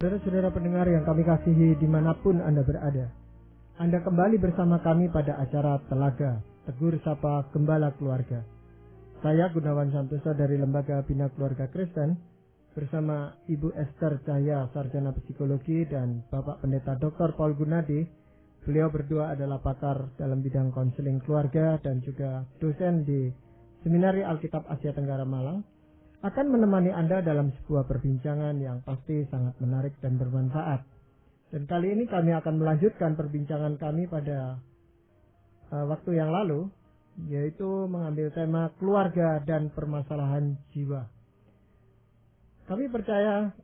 Saudara-saudara pendengar yang kami kasihi dimanapun Anda berada, Anda kembali bersama kami pada acara Telaga, Tegur Sapa Gembala Keluarga. Saya Gunawan Santoso dari Lembaga Bina Keluarga Kristen, bersama Ibu Esther Cahya, Sarjana Psikologi, dan Bapak Pendeta Dr. Paul Gunadi. Beliau berdua adalah pakar dalam bidang konseling keluarga dan juga dosen di Seminari Alkitab Asia Tenggara Malang, akan menemani Anda dalam sebuah perbincangan yang pasti sangat menarik dan bermanfaat. Dan kali ini kami akan melanjutkan perbincangan kami pada waktu yang lalu, yaitu mengambil tema keluarga dan permasalahan jiwa. Kami percaya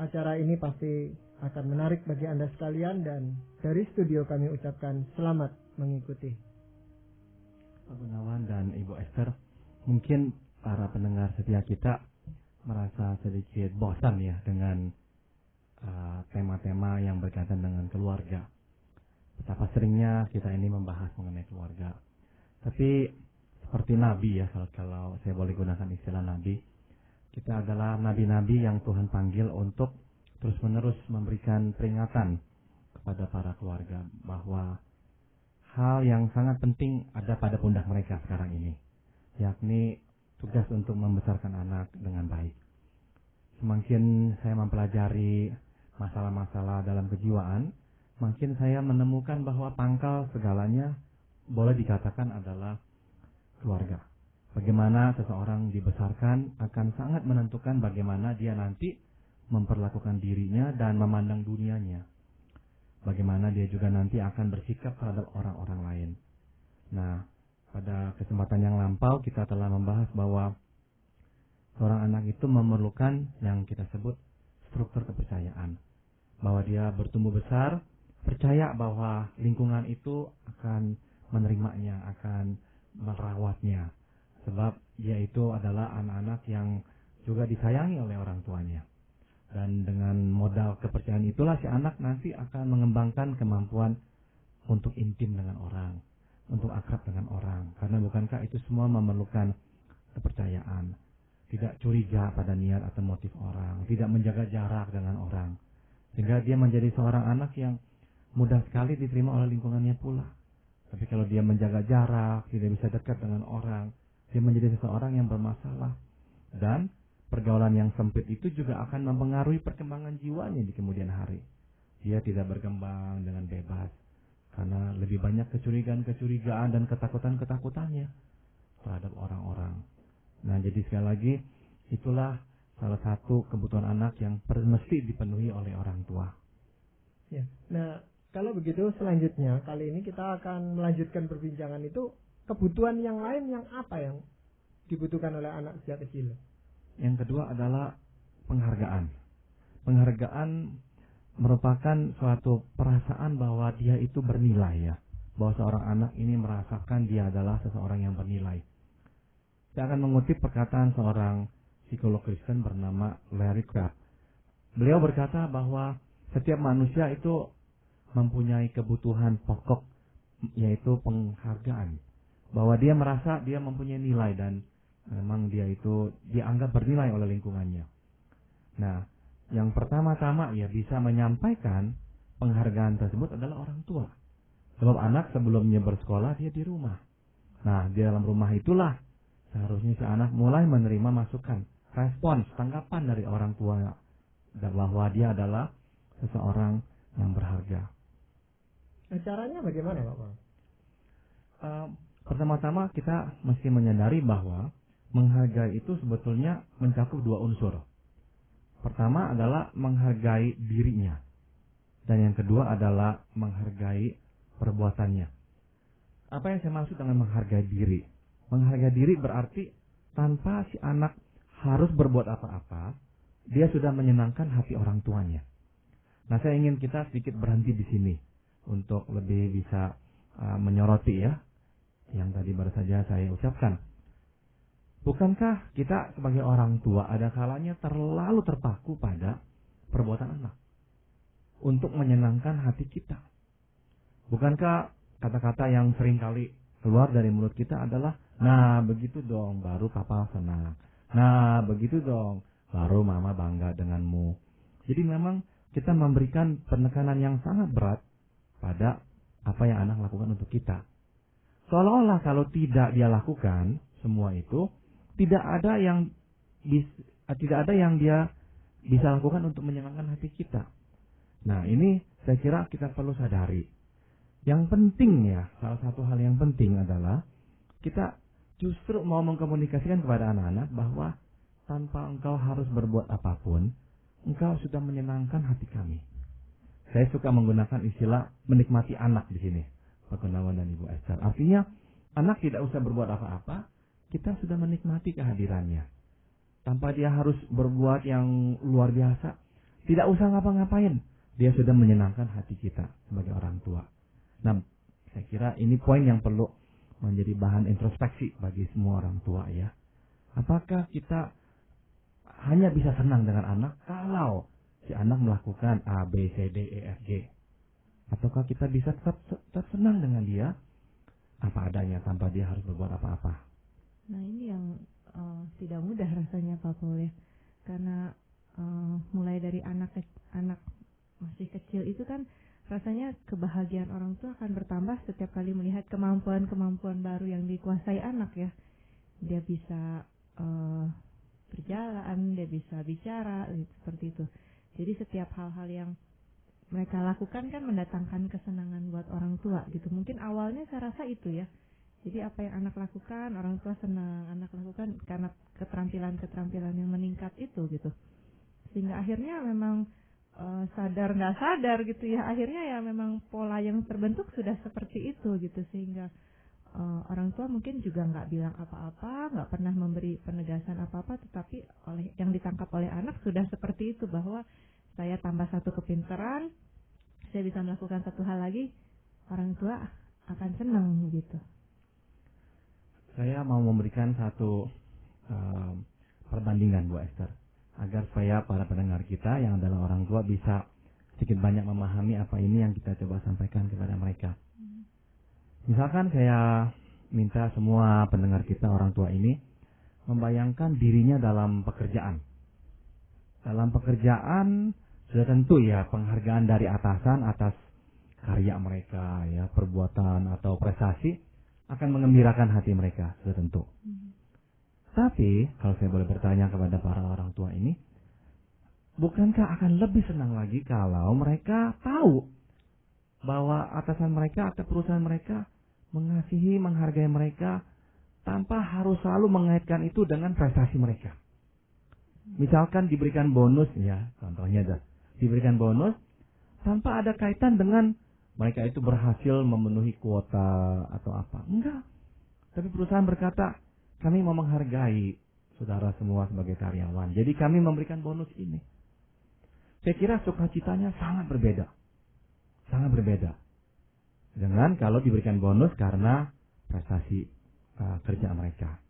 acara ini pasti akan menarik bagi Anda sekalian, dan dari studio kami ucapkan selamat mengikuti. Pak Gunawan dan Ibu Esther, mungkin para pendengar setia kita merasa sedikit bosan ya dengan tema-tema yang berkaitan dengan keluarga. Betapa seringnya kita ini membahas mengenai keluarga. Tapi seperti Nabi ya, kalau saya boleh gunakan istilah Nabi, kita adalah nabi-nabi yang Tuhan panggil untuk terus-menerus memberikan peringatan kepada para keluarga bahwa hal yang sangat penting ada pada pundak mereka sekarang ini, yakni tugas untuk membesarkan anak dengan baik. Semakin saya mempelajari masalah-masalah dalam kejiwaan, makin saya menemukan bahwa pangkal segalanya boleh dikatakan adalah keluarga. Bagaimana seseorang dibesarkan akan sangat menentukan bagaimana dia nanti memperlakukan dirinya dan memandang dunianya. Bagaimana dia juga nanti akan bersikap terhadap orang-orang lain. Nah, pada kesempatan yang lampau kita telah membahas bahwa seorang anak itu memerlukan yang kita sebut struktur kepercayaan. Bahwa dia bertumbuh besar, percaya bahwa lingkungan itu akan menerimanya, akan merawatnya. Sebab dia itu adalah anak-anak yang juga disayangi oleh orang tuanya. Dan dengan modal kepercayaan itulah si anak nanti akan mengembangkan kemampuan untuk intim dengan orang, untuk akrab dengan orang. Karena bukankah itu semua memerlukan kepercayaan. Tidak curiga pada niat atau motif orang. Tidak menjaga jarak dengan orang. Sehingga dia menjadi seorang anak yang mudah sekali diterima oleh lingkungannya pula. Tapi kalau dia menjaga jarak, tidak bisa dekat dengan orang, dia menjadi seseorang yang bermasalah. Dan pergaulan yang sempit itu juga akan mempengaruhi perkembangan jiwanya di kemudian hari. Dia tidak berkembang dengan bebas. Karena lebih banyak kecurigaan dan ketakutan-ketakutannya terhadap orang-orang. Nah, jadi sekali lagi, itulah salah satu kebutuhan anak yang mesti dipenuhi oleh orang tua. Ya. Nah, kalau begitu selanjutnya, kali ini kita akan melanjutkan perbincangan itu, kebutuhan yang lain yang apa yang dibutuhkan oleh anak sejak kecil? Yang kedua adalah penghargaan. Penghargaan merupakan suatu perasaan bahwa dia itu bernilai ya. Bahwa seorang anak ini merasakan dia adalah seseorang yang bernilai. Saya akan mengutip perkataan seorang psikolog Kristen bernama Larry Crabb. Beliau berkata bahwa setiap manusia itu mempunyai kebutuhan pokok, yaitu penghargaan. Bahwa dia merasa dia mempunyai nilai dan memang dia itu dianggap bernilai oleh lingkungannya. Nah, yang pertama-tama ya bisa menyampaikan penghargaan tersebut adalah orang tua. Sebab anak sebelumnya bersekolah dia di rumah. Nah, di dalam rumah itulah seharusnya si anak mulai menerima masukan, respons, tanggapan dari orang tua dan bahwa dia adalah seseorang yang berharga. Nah, caranya bagaimana, Pak? Pertama-tama kita mesti menyadari bahwa menghargai itu sebetulnya mencakup dua unsur. Pertama adalah menghargai dirinya. Dan yang kedua adalah menghargai perbuatannya. Apa yang saya maksud dengan menghargai diri? Menghargai diri berarti tanpa si anak harus berbuat apa-apa, dia sudah menyenangkan hati orang tuanya. Nah, saya ingin kita sedikit berhenti di sini untuk lebih bisa menyoroti ya yang tadi baru saja saya ucapkan. Bukankah kita sebagai orang tua ada kalanya terlalu terpaku pada perbuatan anak untuk menyenangkan hati kita? Bukankah kata-kata yang seringkali keluar dari mulut kita adalah, nah begitu dong baru papa senang, nah begitu dong baru mama bangga denganmu. Jadi memang kita memberikan penekanan yang sangat berat pada apa yang anak lakukan untuk kita. Seolah-olah kalau tidak dia lakukan semua itu, tidak ada yang dia bisa lakukan untuk menyenangkan hati kita. Nah, ini saya kira kita perlu sadari. Yang penting ya, salah satu hal yang penting adalah kita justru mau mengkomunikasikan kepada anak-anak bahwa tanpa engkau harus berbuat apapun, engkau sudah menyenangkan hati kami. Saya suka menggunakan istilah menikmati anak di sini, Pak Gunawan dan Ibu Esther. Artinya, anak tidak usah berbuat apa-apa, kita sudah menikmati kehadirannya. Tanpa dia harus berbuat yang luar biasa, tidak usah ngapa-ngapain, dia sudah menyenangkan hati kita sebagai orang tua. Nah, saya kira ini poin yang perlu menjadi bahan introspeksi bagi semua orang tua ya. Apakah kita hanya bisa senang dengan anak kalau si anak melakukan A, B, C, D, E, F, G? Ataukah kita bisa tetap senang dengan dia apa adanya tanpa dia harus berbuat apa-apa? Nah, ini yang tidak mudah rasanya Pak Paul ya. Karena mulai dari anak masih kecil itu kan rasanya kebahagiaan orang tua akan bertambah setiap kali melihat kemampuan-kemampuan baru yang dikuasai anak ya. Dia bisa berjalan, dia bisa bicara, seperti itu. Jadi setiap hal-hal yang mereka lakukan kan mendatangkan kesenangan buat orang tua gitu. Mungkin awalnya saya rasa itu ya. Jadi apa yang anak lakukan, orang tua senang. Anak lakukan karena keterampilan-keterampilan yang meningkat itu gitu. Sehingga akhirnya memang sadar nggak sadar gitu ya, akhirnya ya memang pola yang terbentuk sudah seperti itu gitu, sehingga orang tua mungkin juga nggak bilang apa-apa, nggak pernah memberi penegasan apa-apa, tetapi yang ditangkap oleh anak sudah seperti itu, bahwa saya tambah satu kepintaran, saya bisa melakukan satu hal lagi, orang tua akan senang gitu. Saya mau memberikan satu perbandingan Bu Esther, agar supaya para pendengar kita yang adalah orang tua bisa sedikit banyak memahami apa ini yang kita coba sampaikan kepada mereka. Misalkan saya minta semua pendengar kita orang tua ini membayangkan dirinya dalam pekerjaan. Dalam pekerjaan sudah tentu ya penghargaan dari atasan atas karya mereka ya, perbuatan atau prestasi akan mengembirakan hati mereka, sudah tentu. Tapi, kalau saya boleh bertanya kepada para orang tua ini, bukankah akan lebih senang lagi kalau mereka tahu bahwa atasan mereka atau perusahaan mereka mengasihi, menghargai mereka tanpa harus selalu mengaitkan itu dengan prestasi mereka? Misalkan diberikan bonus, ya contohnya diberikan bonus tanpa ada kaitan dengan mereka itu berhasil memenuhi kuota atau apa. Enggak. Tapi perusahaan berkata, kami mau menghargai saudara semua sebagai karyawan. Jadi kami memberikan bonus ini. Saya kira sukacitanya sangat berbeda. Sangat berbeda. Dengan kalau diberikan bonus karena prestasi kerja mereka.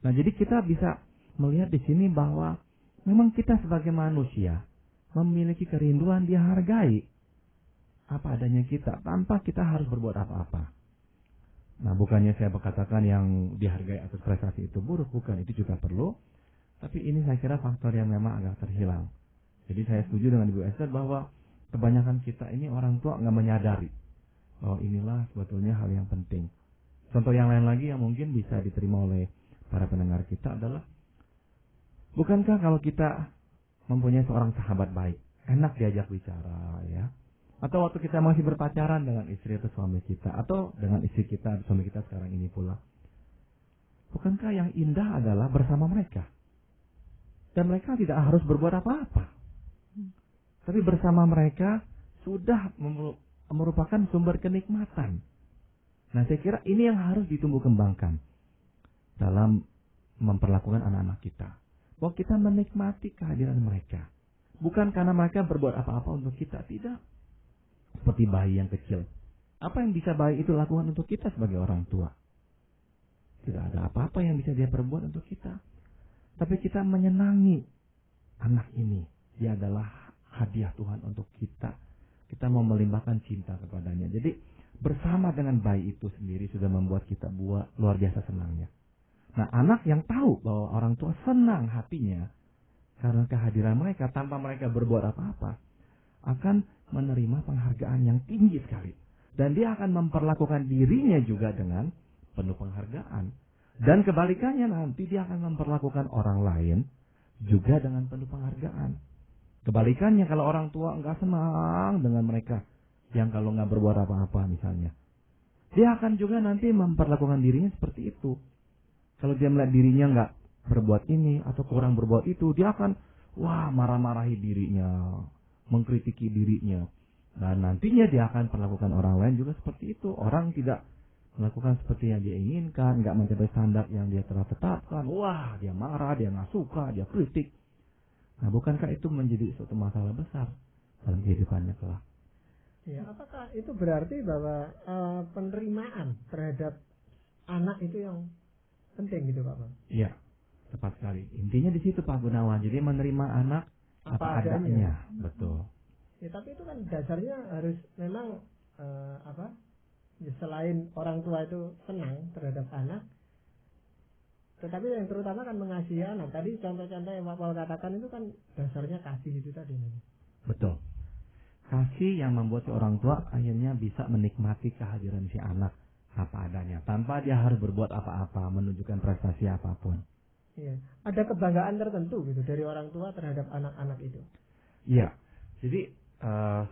Nah, jadi kita bisa melihat di sini bahwa memang kita sebagai manusia memiliki kerinduan dihargai apa adanya kita tanpa kita harus berbuat apa-apa. Nah, bukannya saya berkatakan yang dihargai atas prestasi itu buruk, bukan, itu juga perlu. Tapi ini saya kira faktor yang memang agak terhilang. Jadi saya setuju dengan Ibu Esther bahwa kebanyakan kita ini orang tua nggak menyadari bahwa inilah sebetulnya hal yang penting. Contoh yang lain lagi yang mungkin bisa diterima oleh para pendengar kita adalah, bukankah kalau kita mempunyai seorang sahabat baik, enak diajak bicara ya, atau waktu kita masih berpacaran dengan istri atau suami kita, atau dengan istri kita, suami kita sekarang ini pula. Bukankah yang indah adalah bersama mereka? Dan mereka tidak harus berbuat apa-apa. Tapi bersama mereka sudah merupakan sumber kenikmatan. Nah, saya kira ini yang harus ditumbuh kembangkan dalam memperlakukan anak-anak kita. Bahwa kita menikmati kehadiran mereka. Bukan karena mereka berbuat apa-apa untuk kita, tidak. Seperti bayi yang kecil. Apa yang bisa bayi itu lakukan untuk kita sebagai orang tua? Tidak ada apa-apa yang bisa dia perbuat untuk kita. Tapi kita menyenangi anak ini. Dia adalah hadiah Tuhan untuk kita. Kita mau melimpahkan cinta kepadanya. Jadi bersama dengan bayi itu sendiri sudah membuat kita luar biasa senangnya. Nah, anak yang tahu bahwa orang tua senang hatinya karena kehadiran mereka tanpa mereka berbuat apa-apa, akan menerima penghargaan yang tinggi sekali. Dan dia akan memperlakukan dirinya juga dengan penuh penghargaan. Dan kebalikannya nanti dia akan memperlakukan orang lain juga dengan penuh penghargaan. Kebalikannya kalau orang tua enggak senang dengan mereka yang kalau nggak berbuat apa-apa misalnya, dia akan juga nanti memperlakukan dirinya seperti itu. Kalau dia melihat dirinya nggak berbuat ini atau kurang berbuat itu, dia akan marah-marahi dirinya, mengkritiki dirinya. Dan nantinya dia akan perlakukan orang lain juga seperti itu. Orang tidak melakukan seperti yang dia inginkan, nggak mencapai standar yang dia telah tetapkan. Dia marah, dia nggak suka, dia kritik. Nah, bukankah itu menjadi suatu masalah besar dalam kehidupannya kelak? Ya, apakah itu berarti bahwa penerimaan terhadap anak itu yang penting gitu Pak? Iya, tepat sekali. Intinya di situ Pak Gunawan. Jadi menerima anak apa adanya. Betul. Ya, tapi itu kan dasarnya harus memang ya, selain orang tua itu senang terhadap anak, tetapi yang terutama kan mengasihi anak. Tadi contoh-contoh yang Pak Paul katakan itu kan dasarnya kasih itu tadi. Betul. Kasih yang membuat si orang tua akhirnya bisa menikmati kehadiran si anak apa adanya, tanpa dia harus berbuat apa-apa, menunjukkan prestasi apapun. Iya. Ada kebanggaan tertentu gitu dari orang tua terhadap anak-anak itu. Iya. Jadi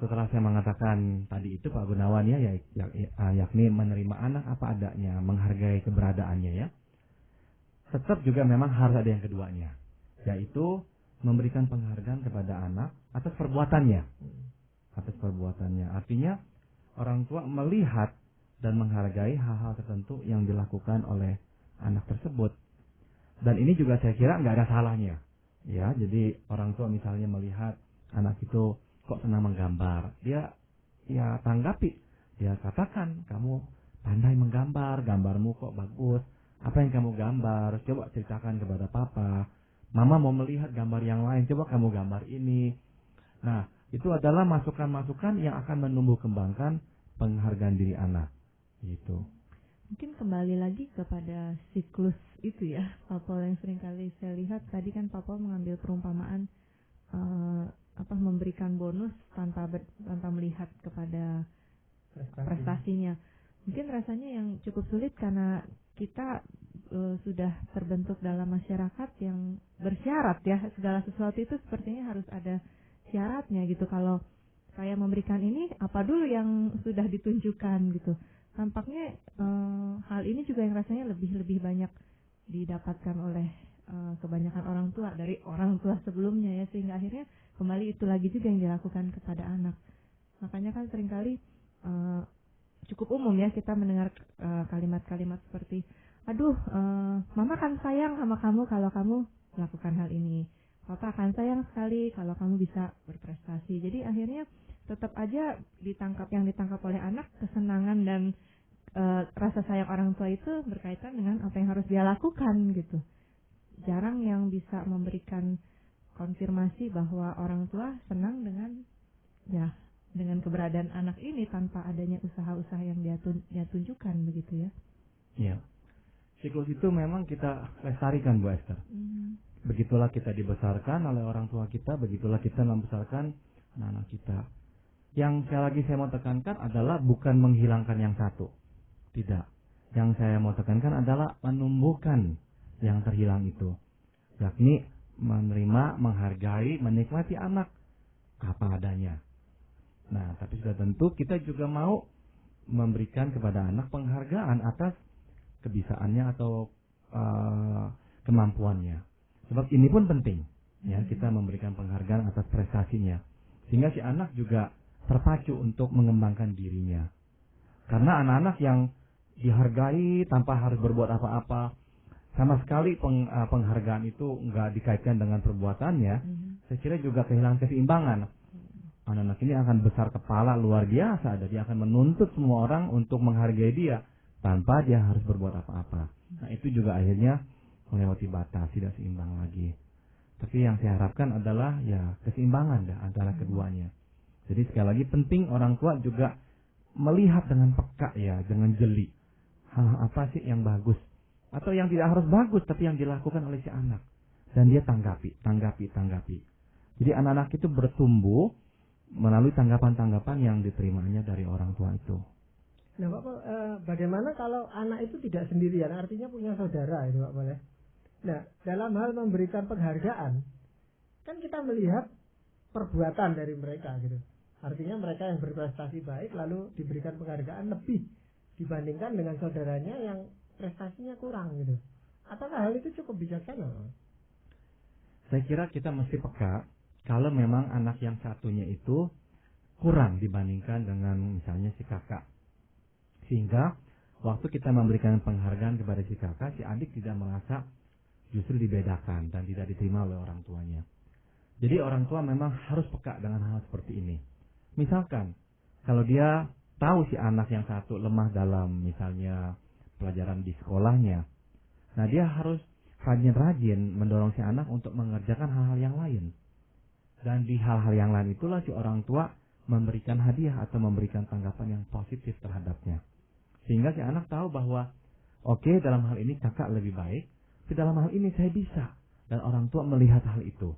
setelah saya mengatakan tadi itu Pak Gunawan yakni menerima anak apa adanya, menghargai keberadaannya ya. Tetap juga memang harus ada yang keduanya, yaitu memberikan penghargaan kepada anak atas perbuatannya. Atas perbuatannya. Artinya orang tua melihat dan menghargai hal-hal tertentu yang dilakukan oleh anak tersebut. Dan ini juga saya kira nggak ada salahnya. Ya, jadi orang tua misalnya melihat anak itu kok senang menggambar, dia ya tanggapi, dia katakan, kamu pandai menggambar, gambarmu kok bagus, apa yang kamu gambar, coba ceritakan kepada papa, mama mau melihat gambar yang lain, coba kamu gambar ini. Nah, itu adalah masukan-masukan yang akan menumbuh kembangkan penghargaan diri anak, gitu. Mungkin kembali lagi kepada siklus itu ya, Pak Paul, yang sering kali saya lihat tadi kan Pak Paul mengambil perumpamaan memberikan bonus tanpa melihat kepada prestasinya. Mungkin rasanya yang cukup sulit karena kita sudah terbentuk dalam masyarakat yang bersyarat ya, segala sesuatu itu sepertinya harus ada syaratnya gitu. Kalau saya memberikan ini, apa dulu yang sudah ditunjukkan gitu. Tampaknya hal ini juga yang rasanya lebih banyak didapatkan oleh kebanyakan orang tua dari orang tua sebelumnya ya, sehingga akhirnya kembali itu lagi juga yang dilakukan kepada anak. Makanya kan seringkali cukup umum ya kita mendengar kalimat-kalimat seperti, aduh mama kan sayang sama kamu kalau kamu melakukan hal ini, papa akan sayang sekali kalau kamu bisa berprestasi. Jadi akhirnya tetap aja yang ditangkap oleh anak, kesenangan dan rasa sayang orang tua itu berkaitan dengan apa yang harus dia lakukan gitu. Jarang yang bisa memberikan konfirmasi bahwa orang tua senang dengan keberadaan anak ini tanpa adanya usaha-usaha yang dia tunjukkan begitu ya. Iya. Siklus itu memang kita lestarikan Bu Esther. Begitulah kita dibesarkan oleh orang tua kita, begitulah kita membesarkan anak-anak kita. Yang saya mau tekankan adalah bukan menghilangkan yang satu. Tidak. Yang saya mau tekankan adalah menumbuhkan yang terhilang itu. Yakni menerima, menghargai, menikmati anak apa adanya. Nah, tapi sudah tentu kita juga mau memberikan kepada anak penghargaan atas kebisaannya atau kemampuannya. Sebab ini pun penting, ya, kita memberikan penghargaan atas prestasinya, sehingga si anak juga terpacu untuk mengembangkan dirinya. Karena anak-anak yang dihargai tanpa harus berbuat apa-apa, sama sekali penghargaan itu nggak dikaitkan dengan perbuatannya, saya kira juga kehilangan keseimbangan. Anak-anak ini akan besar kepala luar biasa, dan dia akan menuntut semua orang untuk menghargai dia tanpa dia harus berbuat apa-apa. Nah, itu juga akhirnya melewati batas, tidak seimbang lagi. Tapi yang saya harapkan adalah ya keseimbangan antara keduanya. Jadi sekali lagi penting orang tua juga melihat dengan peka ya, dengan jeli. Hal apa sih yang bagus atau yang tidak harus bagus tapi yang dilakukan oleh si anak, dan dia tanggapi. Jadi anak-anak itu bertumbuh melalui tanggapan-tanggapan yang diterimanya dari orang tua itu. Nah Pak Pol, bagaimana kalau anak itu tidak sendirian, artinya punya saudara itu Pak Pol ya. Nah dalam hal memberikan penghargaan, kan kita melihat perbuatan dari mereka gitu. Artinya mereka yang berprestasi baik lalu diberikan penghargaan lebih dibandingkan dengan saudaranya yang prestasinya kurang gitu. Apakah hal itu cukup bijaksana? Saya kira kita mesti peka kalau memang anak yang satunya itu kurang dibandingkan dengan misalnya si kakak. Sehingga waktu kita memberikan penghargaan kepada si kakak, si adik tidak merasa justru dibedakan dan tidak diterima oleh orang tuanya. Jadi orang tua memang harus peka dengan hal seperti ini. Misalkan, kalau dia tahu si anak yang satu lemah dalam misalnya pelajaran di sekolahnya, nah dia harus rajin-rajin mendorong si anak untuk mengerjakan hal-hal yang lain. Dan di hal-hal yang lain itulah si orang tua memberikan hadiah atau memberikan tanggapan yang positif terhadapnya. Sehingga si anak tahu bahwa, oke, dalam hal ini kakak lebih baik, tapi dalam hal ini saya bisa. Dan orang tua melihat hal itu.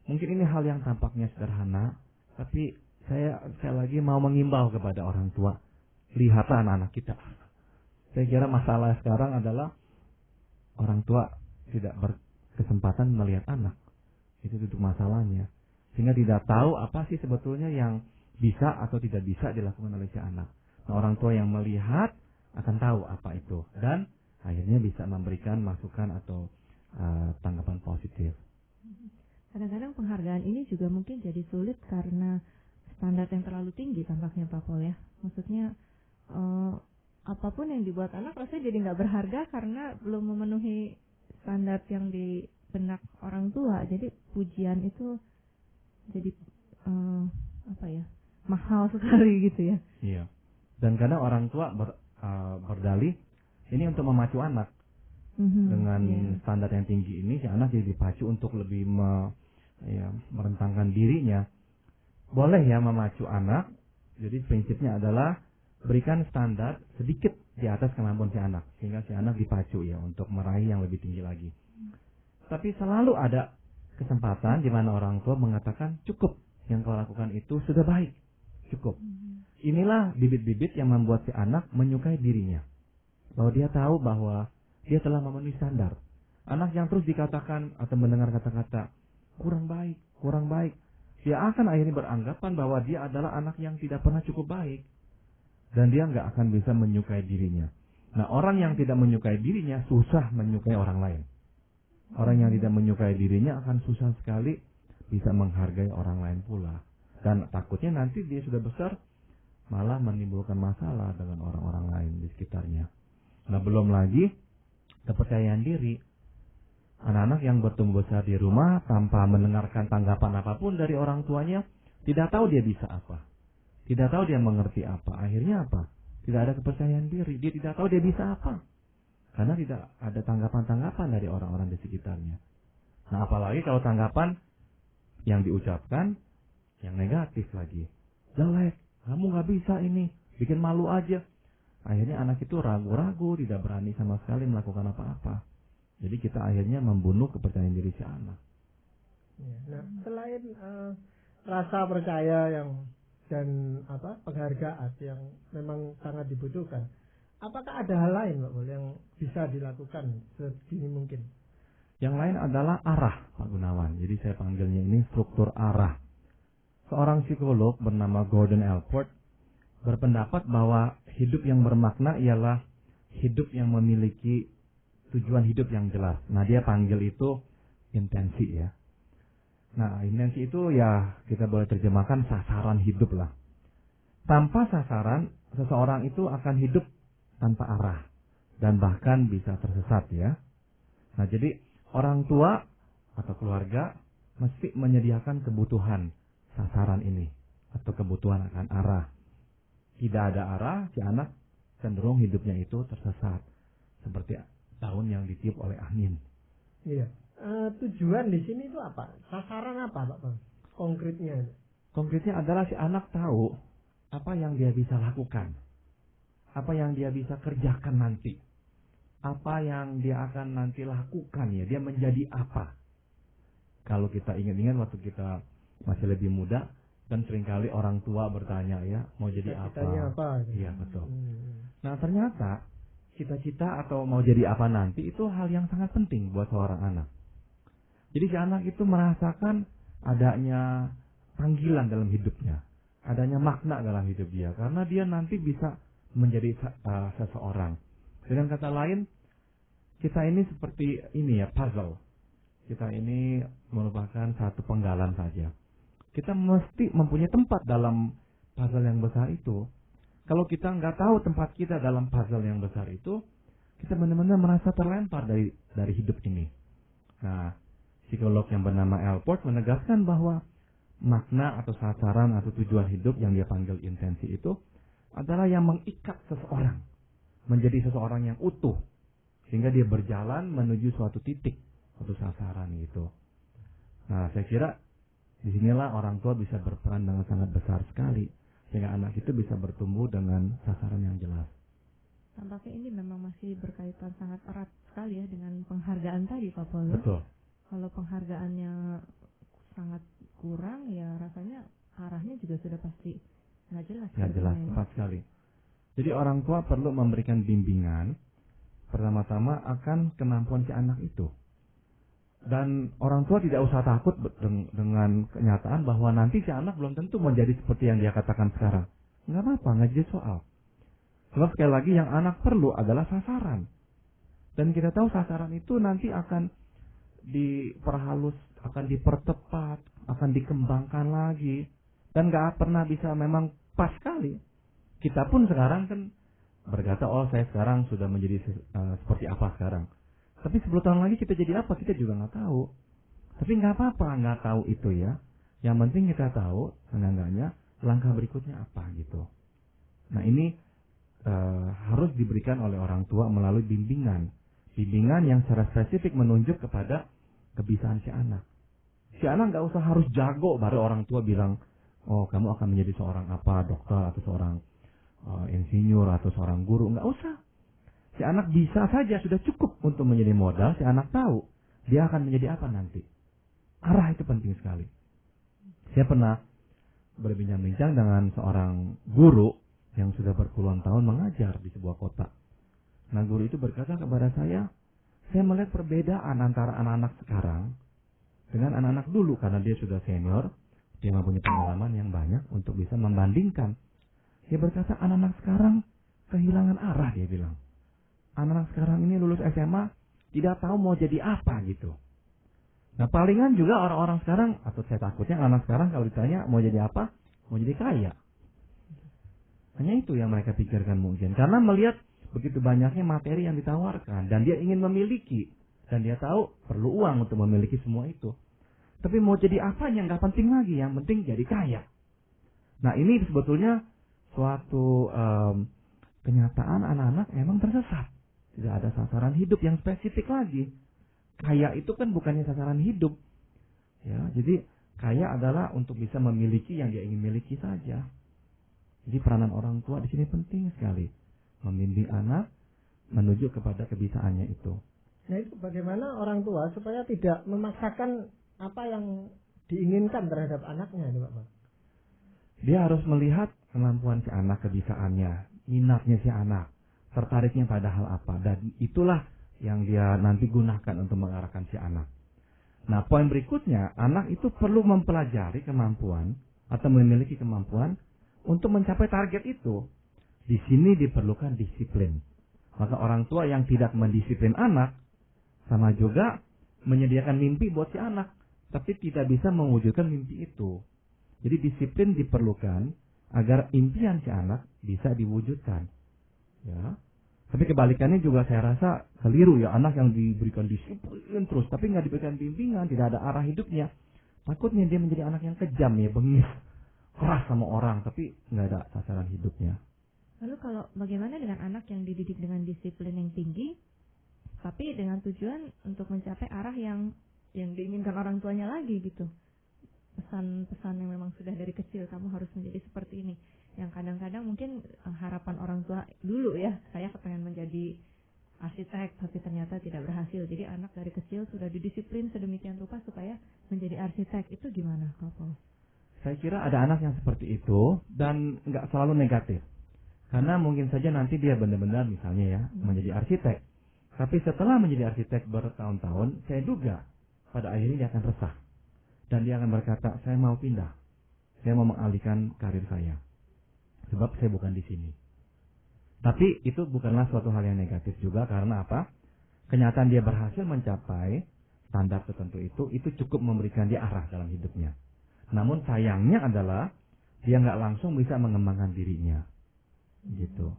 Mungkin ini hal yang tampaknya sederhana, tapi saya lagi mau mengimbau kepada orang tua, lihatlah anak-anak kita. Saya kira masalah sekarang adalah orang tua tidak berkesempatan melihat anak. Itu duduk masalahnya. Sehingga tidak tahu apa sih sebetulnya yang bisa atau tidak bisa dilakukan oleh si anak. Nah, orang tua yang melihat akan tahu apa itu. Dan akhirnya bisa memberikan masukan atau tanggapan positif. Kadang-kadang penghargaan ini juga mungkin jadi sulit karena standar yang terlalu tinggi tampaknya Pak Pol ya. Maksudnya apapun yang dibuat anak rasanya jadi nggak berharga karena belum memenuhi standar yang di benak orang tua. Jadi pujian itu jadi mahal sekali gitu ya. Iya. Dan kadang orang tua berdalih ini untuk memacu anak. Dengan standar yang tinggi ini si anak jadi dipacu untuk lebih merentangkan dirinya. Boleh ya memacu anak. Jadi prinsipnya adalah berikan standar sedikit di atas kemampuan si anak sehingga si anak dipacu ya untuk meraih yang lebih tinggi lagi. Tapi selalu ada kesempatan di mana orang tua mengatakan cukup, yang kau lakukan itu sudah baik, cukup. Inilah bibit-bibit yang membuat si anak menyukai dirinya. Bahwa dia tahu bahwa dia telah memenuhi standar. Anak yang terus dikatakan atau mendengar kata-kata kurang baik, dia akan akhirnya beranggapan bahwa dia adalah anak yang tidak pernah cukup baik. Dan dia nggak akan bisa menyukai dirinya. Nah, orang yang tidak menyukai dirinya susah menyukai orang lain. Orang yang tidak menyukai dirinya akan susah sekali bisa menghargai orang lain pula. Dan takutnya nanti dia sudah besar malah menimbulkan masalah dengan orang-orang lain di sekitarnya. Nah, belum lagi kepercayaan diri. Anak-anak yang bertumbuh besar di rumah tanpa mendengarkan tanggapan apapun dari orang tuanya, tidak tahu dia bisa apa. Tidak tahu dia mengerti apa. Akhirnya apa? Tidak ada kepercayaan diri. Dia tidak tahu dia bisa apa. Karena tidak ada tanggapan-tanggapan dari orang-orang di sekitarnya. Nah, apalagi kalau tanggapan yang diucapkan yang negatif lagi. Jelek, kamu nggak bisa ini, bikin malu aja. Akhirnya anak itu ragu-ragu, tidak berani sama sekali melakukan apa-apa. Jadi kita akhirnya membunuh kepercayaan diri si anak. Nah, selain rasa percaya dan penghargaan yang memang sangat dibutuhkan, apakah ada hal lain Pak Pol yang bisa dilakukan sedini mungkin? Yang lain adalah arah, Pak Gunawan. Jadi saya panggilnya ini struktur arah. Seorang psikolog bernama Gordon Allport berpendapat bahwa hidup yang bermakna ialah hidup yang memiliki tujuan hidup yang jelas. Nah, dia panggil itu intensi ya. Nah, intensi itu ya kita boleh terjemahkan sasaran hidup lah. Tanpa sasaran, seseorang itu akan hidup tanpa arah dan bahkan bisa tersesat ya. Nah, jadi orang tua atau keluarga mesti menyediakan kebutuhan sasaran ini atau kebutuhan akan arah. Tidak ada arah, si anak cenderung hidupnya itu tersesat seperti daun yang ditiup oleh angin. Iya. Tujuan di sini itu apa? Sasaran apa, Pak Pol? Konkretnya? Konkretnya adalah si anak tahu apa yang dia bisa lakukan, apa yang dia bisa kerjakan nanti, apa yang dia akan nanti lakukan ya. Dia menjadi apa? Kalau kita ingat-ingat waktu kita masih lebih muda, Dan seringkali orang tua bertanya ya, mau jadi Cita-citanya apa? Iya, betul. Nah, ternyata cita-cita atau mau jadi apa nanti itu hal yang sangat penting buat seorang anak. Jadi si anak itu merasakan adanya panggilan dalam hidupnya, adanya makna dalam hidup dia, karena dia nanti bisa menjadi seseorang. Dengan kata lain, kita ini seperti ini ya, puzzle. Kita ini merupakan satu penggalan saja. Kita mesti mempunyai tempat dalam puzzle yang besar itu. Kalau kita nggak tahu tempat kita dalam puzzle yang besar itu, kita benar-benar merasa terlempar dari hidup ini. Nah, psikolog yang bernama Alport menegaskan bahwa makna atau sasaran atau tujuan hidup yang dia panggil intensi itu adalah yang mengikat seseorang menjadi seseorang yang utuh, sehingga dia berjalan menuju suatu titik, suatu sasaran gitu. Nah, saya kira disinilah orang tua bisa berperan dengan sangat besar sekali, sehingga anak itu bisa bertumbuh dengan sasaran yang jelas. Tampaknya ini memang masih berkaitan sangat erat sekali ya dengan penghargaan tadi, Pak Polo. Betul. Kalau penghargaannya sangat kurang, ya rasanya arahnya juga sudah pasti nggak jelas. Nggak jelas, tepat sekali. Jadi orang tua perlu memberikan bimbingan pertama-tama akan kemampuan si anak itu. Dan orang tua tidak usah takut dengan kenyataan bahwa nanti si anak belum tentu menjadi seperti yang dia katakan sekarang. Nggak apa-apa, nggak jadi soal. Sebab sekali lagi yang anak perlu adalah sasaran. Dan kita tahu sasaran itu nanti akan diperhalus, akan dipertepat, akan dikembangkan lagi. Dan nggak pernah bisa memang pas sekali. Kita pun sekarang kan berkata, oh saya sekarang sudah menjadi seperti apa sekarang. Tapi 10 tahun lagi kita jadi apa, kita juga nggak tahu. Tapi nggak apa-apa, nggak tahu itu ya. Yang penting kita tahu, seenggaknya langkah berikutnya apa gitu. Nah ini harus diberikan oleh orang tua melalui bimbingan. Bimbingan yang secara spesifik menunjuk kepada kebiasaan si anak. Si anak nggak usah harus jago baru orang tua bilang, oh kamu akan menjadi seorang apa, dokter atau seorang insinyur atau seorang guru. Nggak usah. Si anak bisa saja, sudah cukup untuk menjadi modal. Si anak tahu dia akan menjadi apa nanti. Arah itu penting sekali. Saya pernah berbincang-bincang dengan seorang guru yang sudah berpuluhan tahun mengajar di sebuah kota. Nah, guru itu berkata kepada saya melihat perbedaan antara anak-anak sekarang dengan anak-anak dulu, karena dia sudah senior, dia mempunyai pengalaman yang banyak untuk bisa membandingkan. Dia berkata anak-anak sekarang kehilangan arah, dia bilang. Anak-anak sekarang ini lulus SMA tidak tahu mau jadi apa gitu. Nah, palingan juga orang-orang sekarang, atau saya takutnya anak sekarang kalau ditanya mau jadi apa, mau jadi kaya. Hanya itu yang mereka pikirkan mungkin. Karena melihat begitu banyaknya materi yang ditawarkan. Dan dia ingin memiliki. Dan dia tahu perlu uang untuk memiliki semua itu. Tapi mau jadi apa yang gak penting lagi. Yang penting jadi kaya. Nah ini sebetulnya suatu kenyataan anak-anak memang tersesat. Tidak ada sasaran hidup yang spesifik lagi. Kaya itu kan bukannya sasaran hidup. Ya, jadi kaya adalah untuk bisa memiliki yang dia ingin miliki saja. Jadi peranan orang tua di sini penting sekali, membimbing anak menuju kepada kebiasaannya itu. Nah itu bagaimana orang tua supaya tidak memaksakan apa yang diinginkan terhadap anaknya, Pak? Dia harus melihat kemampuan si anak, kebiasaannya, minatnya si anak, tertariknya pada hal apa, dan itulah yang dia nanti gunakan untuk mengarahkan si anak. Nah, poin berikutnya, anak itu perlu mempelajari kemampuan atau memiliki kemampuan untuk mencapai target itu. Di sini diperlukan disiplin. Maka orang tua yang tidak mendisiplin anak, sama juga menyediakan mimpi buat si anak, tapi tidak bisa mewujudkan mimpi itu. Jadi disiplin diperlukan agar impian si anak bisa diwujudkan. Ya. Tapi kebalikannya juga saya rasa keliru ya, anak yang diberikan disiplin terus, tapi nggak diberikan bimbingan, tidak ada arah hidupnya. Takutnya dia menjadi anak yang kejam ya, bengis, keras sama orang, tapi nggak ada sasaran hidupnya. Lalu kalau bagaimana dengan anak yang dididik dengan disiplin yang tinggi, tapi dengan tujuan untuk mencapai arah yang diinginkan orang tuanya lagi gitu. Pesan-pesan yang memang sudah dari kecil kamu harus menjadi seperti ini. Yang kadang-kadang mungkin harapan orang tua dulu ya, saya kepengen menjadi arsitek tapi ternyata tidak berhasil. Jadi anak dari kecil sudah didisiplin sedemikian rupa supaya menjadi arsitek. Itu gimana, Pak Paul? Saya kira ada anak yang seperti itu dan nggak selalu negatif. Karena mungkin saja nanti dia benar-benar misalnya ya menjadi arsitek. Tapi setelah menjadi arsitek bertahun-tahun, saya duga pada akhirnya dia akan resah. Dan dia akan berkata, saya mau pindah. Saya mau mengalihkan karir saya. Sebab saya bukan di sini. Tapi itu bukanlah suatu hal yang negatif juga karena apa? Kenyataan dia berhasil mencapai standar tertentu itu cukup memberikan dia arah dalam hidupnya. Namun sayangnya adalah dia nggak langsung bisa mengembangkan dirinya. Gitu.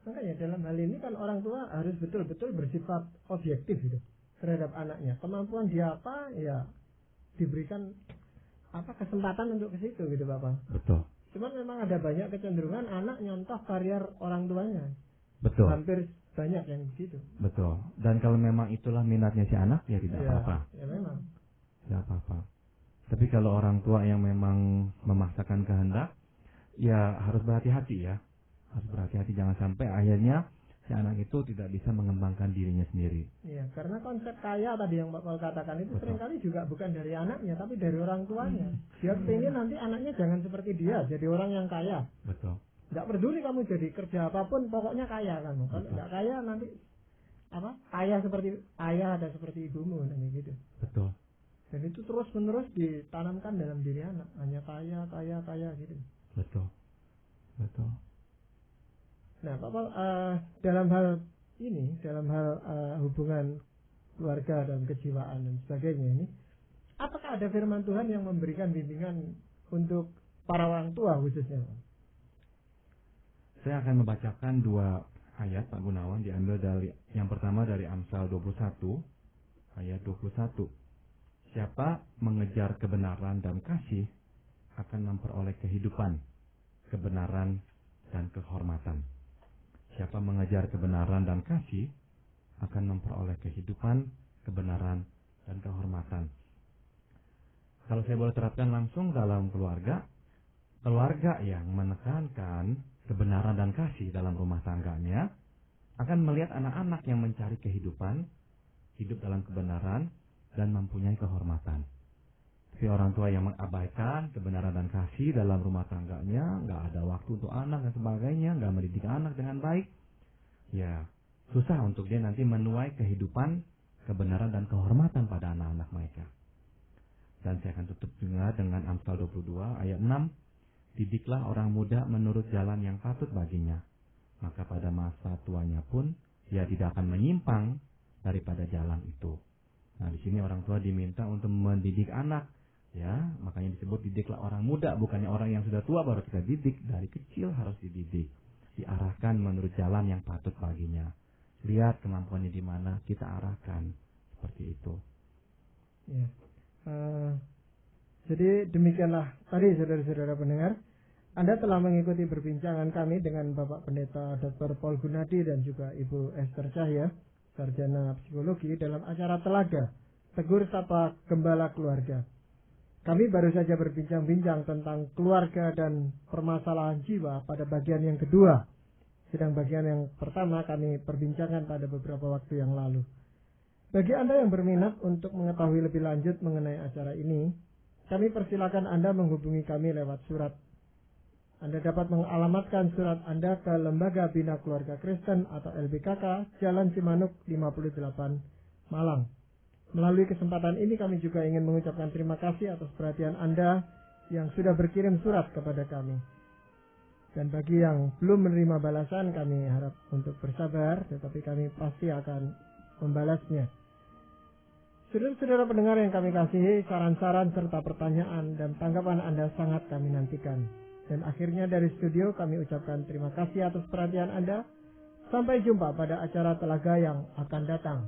Makanya dalam hal ini kan orang tua harus betul-betul bersifat objektif gitu terhadap anaknya. Kemampuan dia apa ya diberikan apa kesempatan untuk ke situ gitu Bapak. Betul. Cuman memang ada banyak kecenderungan anak nyontoh karier orang tuanya. Betul. Hampir banyak yang begitu. Betul. Dan kalau memang itulah minatnya si anak ya tidak apa-apa. Ya memang. Tidak apa-apa. Tapi kalau orang tua yang memang memaksakan kehendak, ya harus berhati-hati ya. Harus berhati-hati jangan sampai akhirnya si anak itu tidak bisa mengembangkan dirinya sendiri. Iya, karena konsep kaya tadi yang Pak Paul katakan itu seringkali juga bukan dari anaknya, tapi dari orang tuanya. Dia pengen nanti anaknya jangan seperti dia, jadi orang yang kaya. Betul. Nggak peduli kamu jadi kerja apapun, pokoknya kaya kamu. Kalau nggak kaya nanti apa? Kaya seperti ayah ada seperti ibumu, dan gitu. Betul. Dan itu terus menerus ditanamkan dalam diri anak, hanya kaya gitu. Betul. Betul. Nah, Pak Paul, dalam hal ini, dalam hal hubungan keluarga dan kejiwaan dan sebagainya ini, apakah ada firman Tuhan yang memberikan bimbingan untuk para orang tua khususnya? Saya akan membacakan 2 ayat Pak Gunawan, diambil dari yang pertama dari Amsal 21 ayat 21. Siapa mengejar kebenaran dan kasih akan memperoleh kehidupan, kebenaran dan kehormatan. Siapa mengejar kebenaran dan kasih akan memperoleh kehidupan, kebenaran dan kehormatan. Kalau saya boleh terapkan langsung dalam keluarga yang menekankan kebenaran dan kasih dalam rumah tangganya akan melihat anak-anak yang mencari kehidupan, hidup dalam kebenaran dan mempunyai kehormatan. Tapi orang tua yang mengabaikan kebenaran dan kasih dalam rumah tangganya, nggak ada waktu untuk anak dan sebagainya, nggak mendidik anak dengan baik, ya susah untuk dia nanti menuai kehidupan, kebenaran dan kehormatan pada anak-anak mereka. Dan saya akan tutup juga dengan Amsal 22 ayat 6. Didiklah orang muda menurut jalan yang patut baginya, maka pada masa tuanya pun dia tidak akan menyimpang daripada jalan itu. Nah, di sini orang tua diminta untuk mendidik anak, ya, makanya disebut didiklah orang muda, bukannya orang yang sudah tua baru kita didik. Dari kecil harus dididik, diarahkan menurut jalan yang patut baginya. Lihat kemampuannya di mana, kita arahkan seperti itu. Ya. Jadi demikianlah tadi saudara-saudara pendengar, Anda telah mengikuti perbincangan kami dengan Bapak Pendeta Dr. Paul Gunadi dan juga Ibu Esther Cahya, sarjana psikologi, dalam acara Telaga, Tegur Sapa Gembala Keluarga. Kami baru saja berbincang-bincang tentang keluarga dan permasalahan jiwa pada bagian yang kedua. Sedang bagian yang pertama kami perbincangkan pada beberapa waktu yang lalu. Bagi Anda yang berminat untuk mengetahui lebih lanjut mengenai acara ini, kami persilakan Anda menghubungi kami lewat surat. Anda dapat mengalamatkan surat Anda ke Lembaga Bina Keluarga Kristen atau LBKK, Jalan Cimanuk 58, Malang. Melalui kesempatan ini kami juga ingin mengucapkan terima kasih atas perhatian Anda yang sudah berkirim surat kepada kami. Dan bagi yang belum menerima balasan, kami harap untuk bersabar, tetapi kami pasti akan membalasnya. Saudara-saudara pendengar yang kami kasihi, saran-saran serta pertanyaan dan tanggapan Anda sangat kami nantikan. Dan akhirnya dari studio kami ucapkan terima kasih atas perhatian Anda. Sampai jumpa pada acara Telaga yang akan datang.